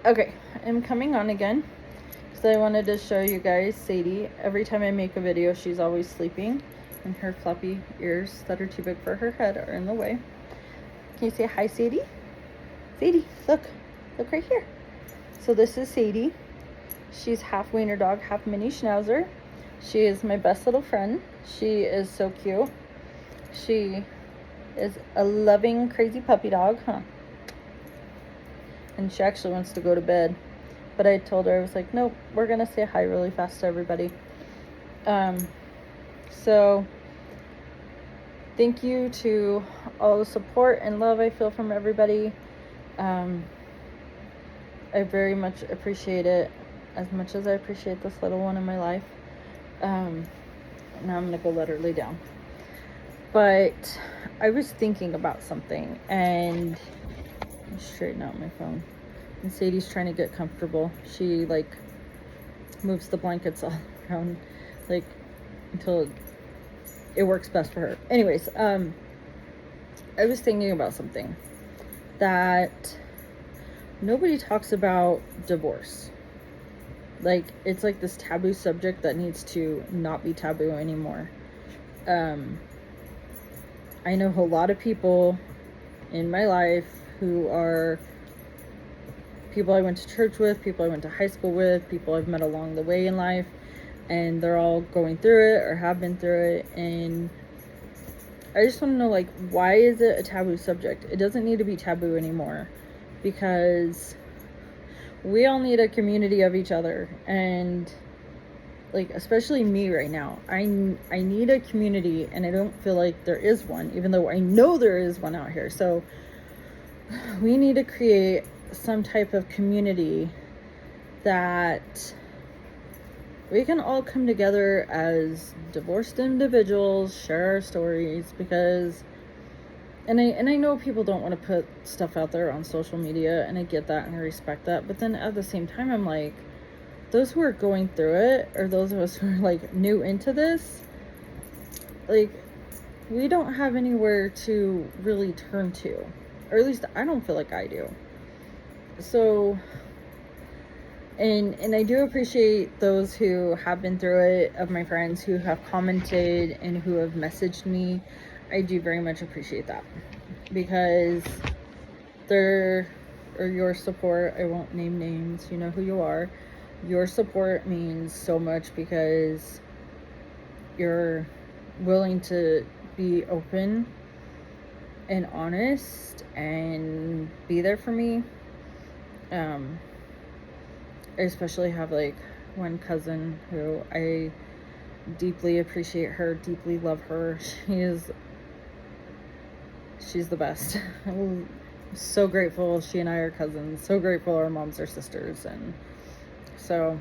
Okay, I'm coming on again because I wanted to show you guys Sadie. Every time I make a video, she's always sleeping, and her floppy ears that are too big for her head are in the way. Can you say hi, Sadie? Sadie, look right here. So this is Sadie. She's half wiener dog, half mini schnauzer. She is my best little friend. She is so cute. She is a loving, crazy puppy dog, huh? And she actually wants to go to bed. But I told her, I was like, nope, we're going to say hi really fast to everybody. So thank you to all the support and love I feel from everybody. I very much appreciate it, as much as I appreciate this little one in my life. Now I'm going to go let her lay down. But I was thinking about something, and let me straighten out my phone. And Sadie's trying to get comfortable. She like moves the blankets all around, like, until it works best for her. Anyways, I was thinking about something that nobody talks about: divorce. Like, it's like this taboo subject that needs to not be taboo anymore. I know a lot of people in my life who are people I went to church with, people I went to high school with, people I've met along the way in life, and they're all going through it or have been through it. And I just want to know, like, why is it a taboo subject? It doesn't need to be taboo anymore, because we all need a community of each other. And like, especially me right now, I need a community, and I don't feel like there is one, even though I know there is one out here. So we need to create some type of community that we can all come together as divorced individuals, share our stories, because and I know people don't want to put stuff out there on social media, and I get that and I respect that, but then at the same time, I'm like, those who are going through it, or those of us who are like new into this, like, we don't have anywhere to really turn to, or at least I don't feel like I do. So, and I do appreciate those who have been through it, of my friends who have commented and who have messaged me. I do very much appreciate that, because your support, I won't name names, you know who you are. Your support means so much, because you're willing to be open and honest and be there for me. I especially have like one cousin who I deeply appreciate her, deeply love her. She's the best. I'm so grateful she and I are cousins. So grateful our moms are sisters. And so,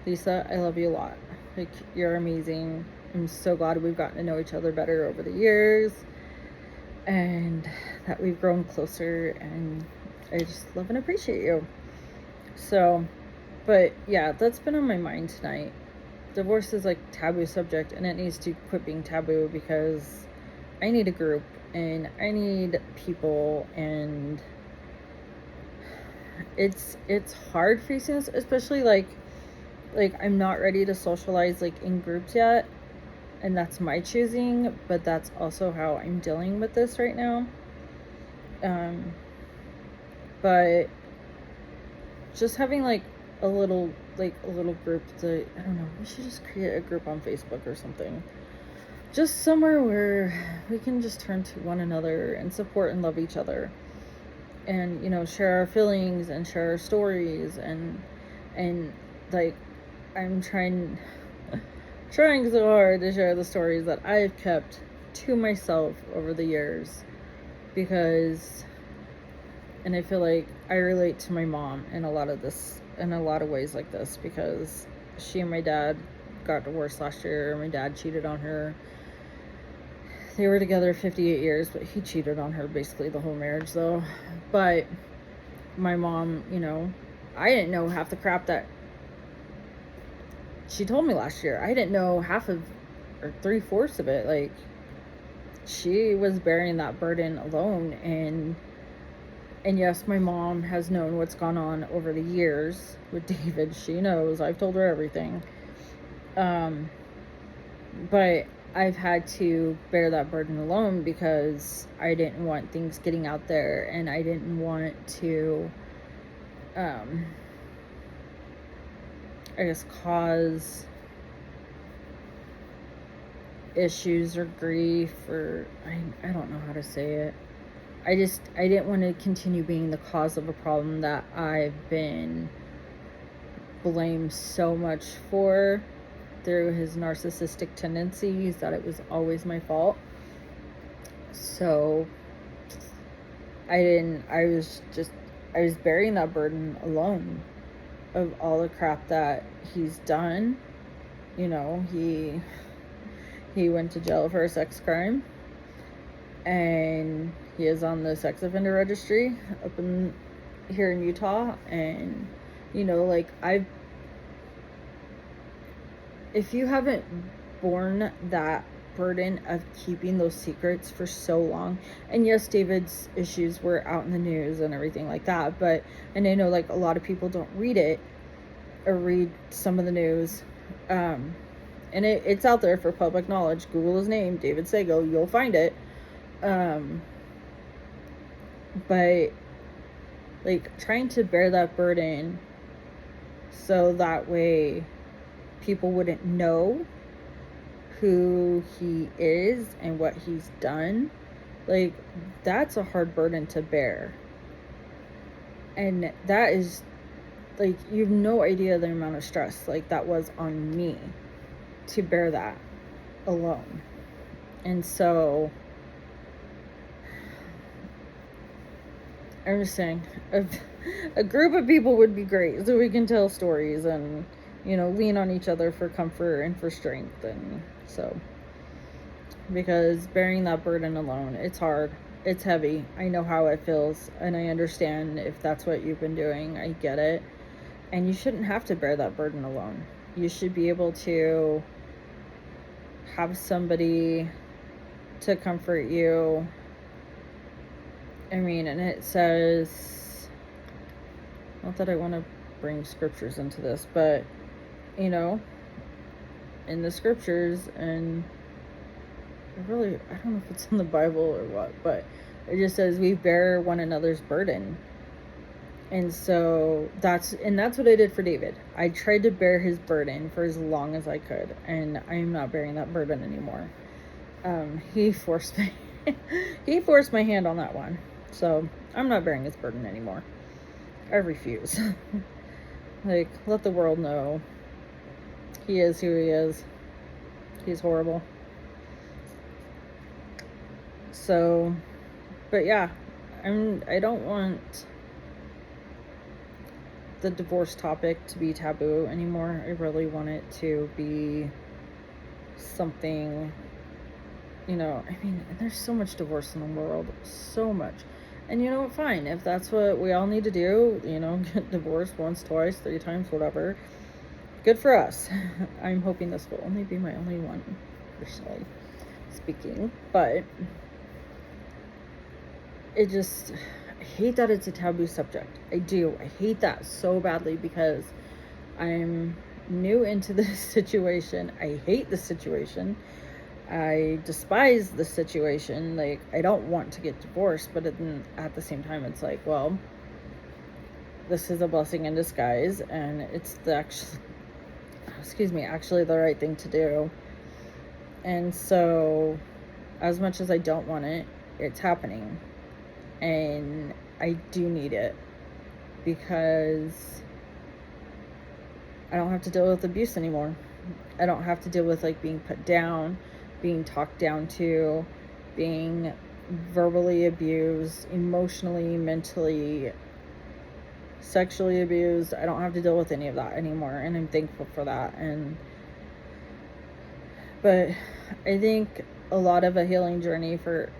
Lisa, I love you a lot. Like, you're amazing. I'm so glad we've gotten to know each other better over the years, and that we've grown closer, and I just love and appreciate you. So, but yeah, that's been on my mind tonight. Divorce is like a taboo subject, and it needs to quit being taboo, because I need a group, and I need people, and it's hard facing this, especially like I'm not ready to socialize like in groups yet, and that's my choosing, but that's also how I'm dealing with this right now. But just having like a little group to, I don't know, we should just create a group on Facebook or something, just somewhere where we can just turn to one another and support and love each other, and, you know, share our feelings and share our stories, and like, I'm trying so hard to share the stories that I've kept to myself over the years, because, and I feel like I relate to my mom in a lot of ways like this, because she and my dad got divorced last year. My dad cheated on her. They were together 58 years, but he cheated on her basically the whole marriage, though. But my mom, you know, I didn't know half the crap that she told me last year. I didn't know half of, or 3/4 of it. Like, she was bearing that burden alone, and And yes, my mom has known what's gone on over the years with David. She knows. I've told her everything. But I've had to bear that burden alone because I didn't want things getting out there, and I didn't want to, I guess, cause issues or grief, or I don't know how to say it. I didn't want to continue being the cause of a problem that I've been blamed so much for through his narcissistic tendencies, that it was always my fault. So I was bearing that burden alone of all the crap that he's done. You know, he went to jail for a sex crime, and he is on the sex offender registry up here in Utah. And you know, like, if you haven't borne that burden of keeping those secrets for so long, and yes, David's issues were out in the news and everything like that, but, and I know, like, a lot of people don't read it or read some of the news, and it's out there for public knowledge. Google his name, David Sago, you'll find it. But like, trying to bear that burden so that way people wouldn't know who he is and what he's done, like, that's a hard burden to bear. And that is, like, you have no idea the amount of stress, like, that was on me to bear that alone. And so I'm just saying, a group of people would be great, so we can tell stories and, you know, lean on each other for comfort and for strength. And so, because bearing that burden alone, it's hard, it's heavy. I know how it feels, and I understand if that's what you've been doing. I get it. And you shouldn't have to bear that burden alone. You should be able to have somebody to comfort you. I mean, and it says, not that I want to bring scriptures into this, but, you know, in the scriptures, and I don't know if it's in the Bible or what, but it just says we bear one another's burden. And so that's what I did for David. I tried to bear his burden for as long as I could, and I'm not bearing that burden anymore. He forced my hand on that one. So I'm not bearing his burden anymore. I refuse. Like, let the world know he is who he is. He's horrible. So, but yeah, I don't want the divorce topic to be taboo anymore. I really want it to be something, you know, I mean, there's so much divorce in the world, so much. And you know what, fine, if that's what we all need to do, you know, get divorced once, twice, 3 times, whatever, good for us. I'm hoping this will only be my only one, personally speaking. But it just, I hate that it's a taboo subject. I do. I hate that so badly because I'm new into this situation. I hate the situation. I despise the situation. Like, I don't want to get divorced, but at the same time, it's like, well, this is a blessing in disguise, and it's actually the right thing to do. And so, as much as I don't want it, it's happening, and I do need it because I don't have to deal with abuse anymore. I don't have to deal with, like, being put down, being talked down to, being verbally abused, emotionally, mentally, sexually abused. I don't have to deal with any of that anymore, and I'm thankful for that. But I think a lot of a healing journey for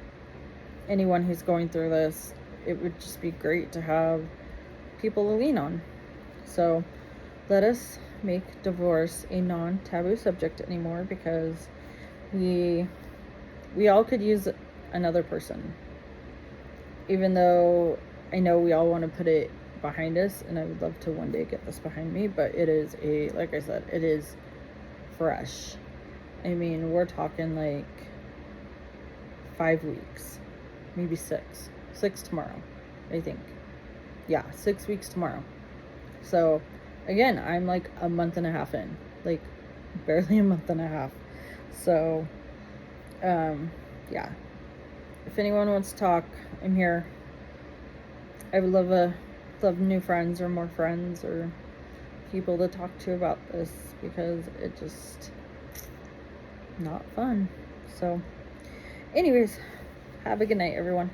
anyone who's going through this, it would just be great to have people to lean on. So let us make divorce a non-taboo subject anymore, because we all could use another person. Even though I know we all want to put it behind us, and I would love to one day get this behind me, but it is like I said, it is fresh. I mean, we're talking like 5 weeks, maybe 6 tomorrow, I think. Yeah, 6 weeks tomorrow. So again, I'm like a month and a half in, like barely a month and a half. So yeah, if anyone wants to talk, I'm here. I would love new friends or more friends or people to talk to about this, because it just not fun. So anyways, have a good night, everyone.